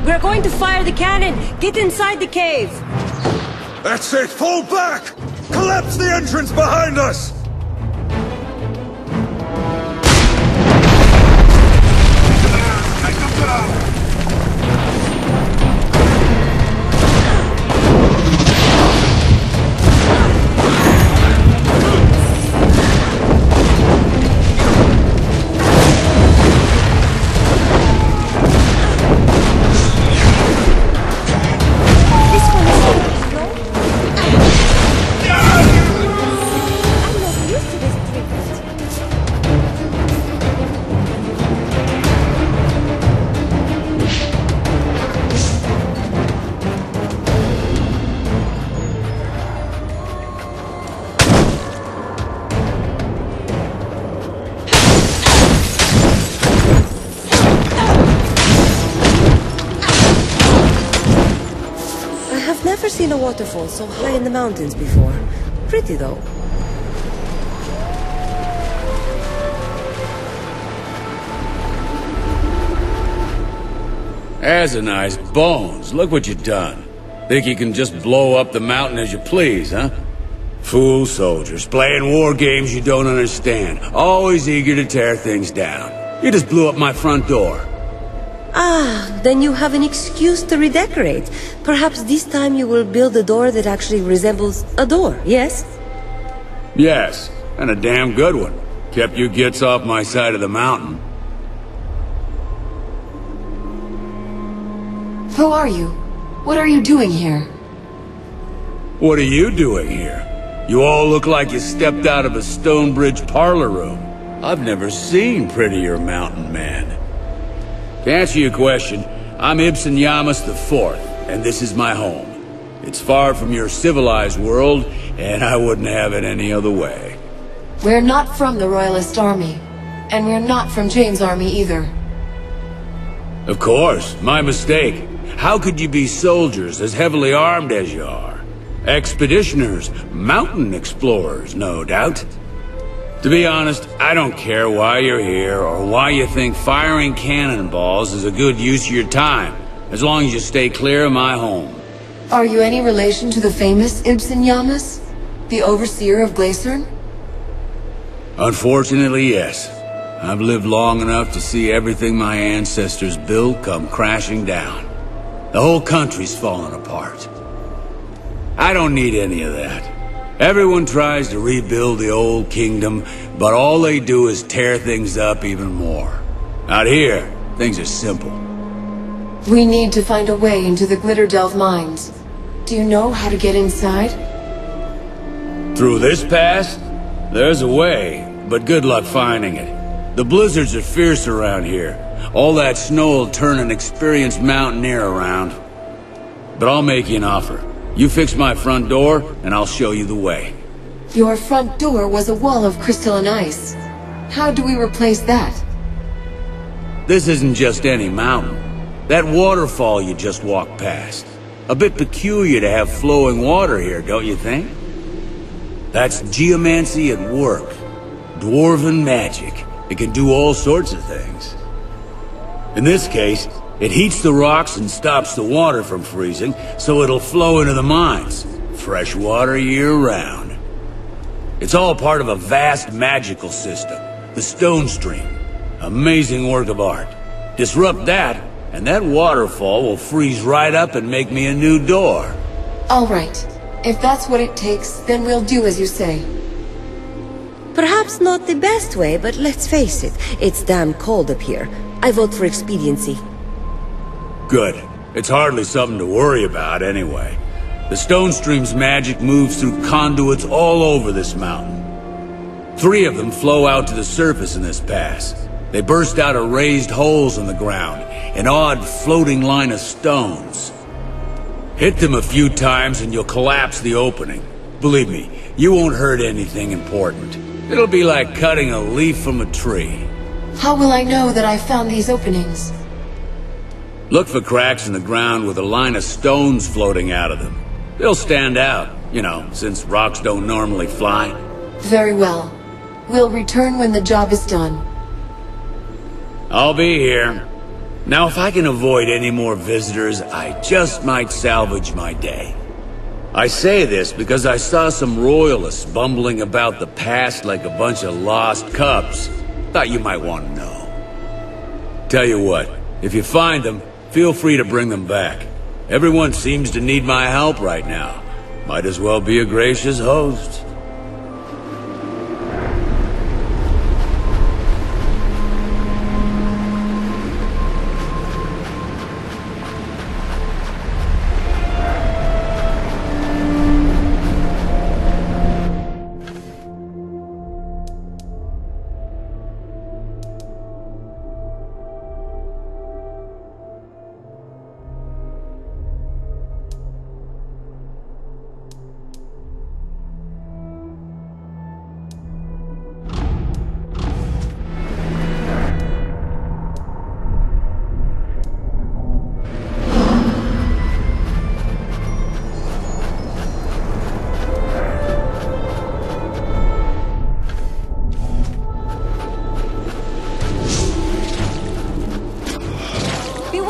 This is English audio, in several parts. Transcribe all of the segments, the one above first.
We're going to fire the cannon! Get inside the cave! That's it! Fall back! Collapse the entrance behind us! Take them down! I've never seen a waterfall so high in the mountains before. Pretty though. Nice bones, look what you done. Think you can just blow up the mountain as you please, huh? Fool soldiers, playing war games you don't understand. Always eager to tear things down. You just blew up my front door. Ah, then you have an excuse to redecorate. Perhaps this time you will build a door that actually resembles a door, yes? Yes, and a damn good one. Kept you gits off my side of the mountain. Who are you? What are you doing here? What are you doing here? You all look like you stepped out of a Stonebridge parlor room. I've never seen prettier mountain man. To answer your question, I'm Ibsen Yamas IV, and this is my home. It's far from your civilized world, and I wouldn't have it any other way. We're not from the Royalist Army, and we're not from Jane's army either. Of course, my mistake. How could you be soldiers as heavily armed as you are? Expeditioners, mountain explorers, no doubt. To be honest, I don't care why you're here or why you think firing cannonballs is a good use of your time, as long as you stay clear of my home. Are you any relation to the famous Ibsen Yamas? The overseer of Glacern? Unfortunately, yes. I've lived long enough to see everything my ancestors built come crashing down. The whole country's falling apart. I don't need any of that. Everyone tries to rebuild the old kingdom, but all they do is tear things up even more. Out here, things are simple. We need to find a way into the Glitterdelve mines. Do you know how to get inside? Through this pass? There's a way, but good luck finding it. The blizzards are fierce around here. All that snow will turn an experienced mountaineer around. But I'll make you an offer. You fix my front door, and I'll show you the way. Your front door was a wall of crystalline ice. How do we replace that? This isn't just any mountain. That waterfall you just walked past. A bit peculiar to have flowing water here, don't you think? That's geomancy at work. Dwarven magic. It can do all sorts of things. In this case, it heats the rocks and stops the water from freezing, so it'll flow into the mines. Fresh water year-round. It's all part of a vast magical system, the Stone Stream. Amazing work of art. Disrupt that, and that waterfall will freeze right up and make me a new door. All right. If that's what it takes, then we'll do as you say. Perhaps not the best way, but let's face it, it's damn cold up here. I vote for expediency. Good. It's hardly something to worry about anyway. The stone stream's magic moves through conduits all over this mountain. 3 of them flow out to the surface in this pass. They burst out of raised holes in the ground, an odd floating line of stones. Hit them a few times and you'll collapse the opening. Believe me, you won't hurt anything important. It'll be like cutting a leaf from a tree. How will I know that I've found these openings? Look for cracks in the ground with a line of stones floating out of them. They'll stand out, you know, since rocks don't normally fly. Very well. We'll return when the job is done. I'll be here. Now, if I can avoid any more visitors, I just might salvage my day. I say this because I saw some royalists bumbling about the past like a bunch of lost cubs. Thought you might want to know. Tell you what, if you find them, feel free to bring them back. Everyone seems to need my help right now. Might as well be a gracious host. you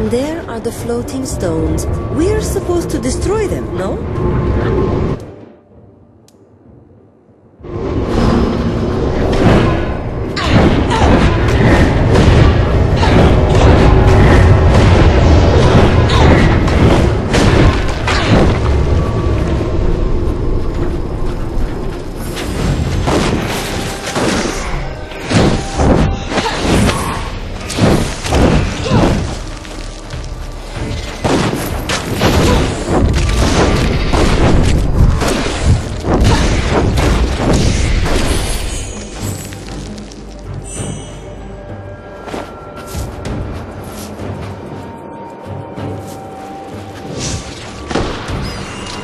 And there are the floating stones. We're supposed to destroy them, no?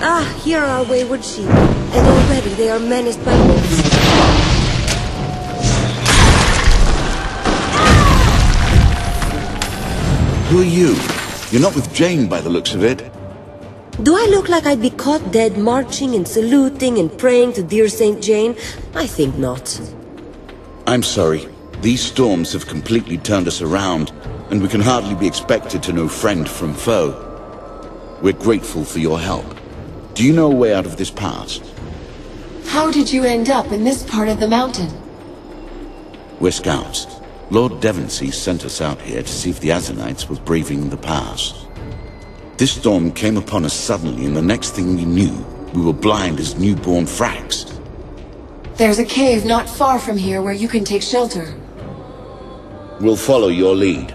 Ah, here are our wayward sheep, and already they are menaced by wolves. Who are you? You're not with Jane by the looks of it. Do I look like I'd be caught dead marching and saluting and praying to dear Saint Jane? I think not. I'm sorry. These storms have completely turned us around, and we can hardly be expected to know friend from foe. We're grateful for your help. Do you know a way out of this pass? How did you end up in this part of the mountain? We're scouts. Lord Devonsey sent us out here to see if the Azanites were braving the pass. This storm came upon us suddenly, and the next thing we knew, we were blind as newborn frags. There's a cave not far from here where you can take shelter. We'll follow your lead.